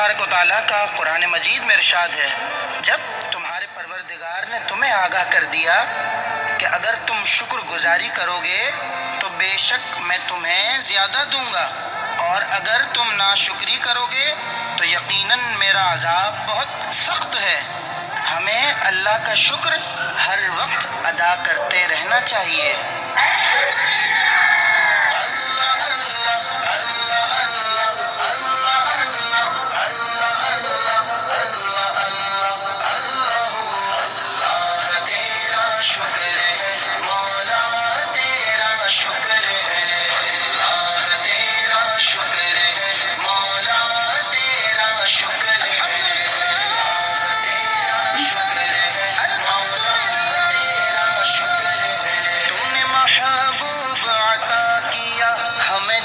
تبارک و تعالیٰ کا قرآن مجید میں ارشاد ہے، جب تمہارے پروردگار نے تمہیں آگاہ کر دیا کہ اگر تم شکر گزاری کرو گے تو بے شک میں تمہیں زیادہ دوں گا، اور اگر تم ناشکری کرو گے تو یقیناً میرا عذاب بہت سخت ہے۔ ہمیں اللہ کا شکر ہر وقت ادا کرتے رہنا چاہیے۔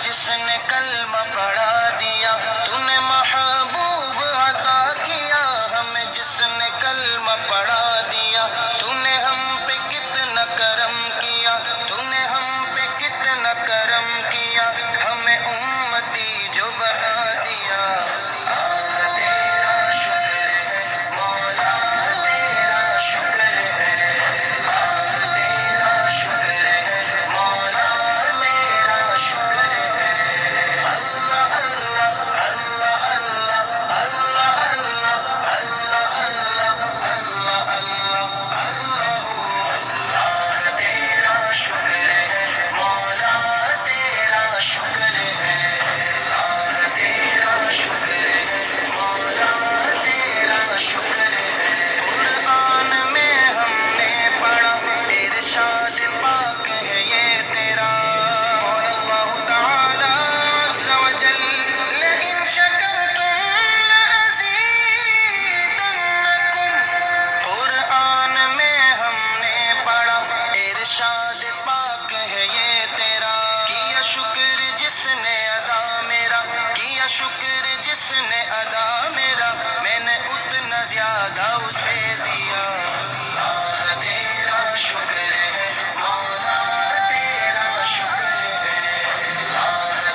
جس نے کلمہ پڑھا دیا، تو نے محبوب عطا کیا، ہمیں جس نے کلمہ پڑھا دیا، تو نے ہم پہ کتنا کرم کیا، تو نے ہم پہ کتنا کرم کیا، ہمیں امتی جو بنا دیا۔ تیرا شکر ہے مولا، تیرا شکر ہے، تیرا شکر ہے مولا، تیرا شکر ہے۔ ارشاد پاک ہے یہ تیرا، کیا شکر جس نے ادا میرا، کیا شکر جس نے ادا میرا، میں نے اتنا زیادہ اسے دیا۔ تیرا شکر ہے مولا، تیرا شکر ہے،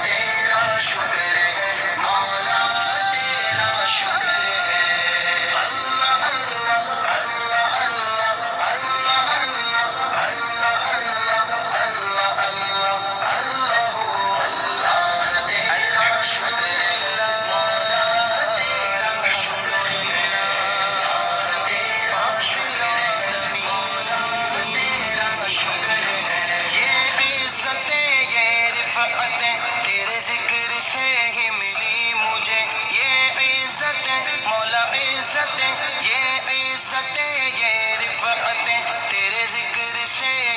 تیرا شکر ہے مولا، تیرا شکر ہے۔ اللہ اللہ اللہ اللہ تیرے ذکر سے ہی ملی مجھے یہ عزتیں مولا، عزتیں یہ عزتیں یہ رفعتیں تیرے ذکر سے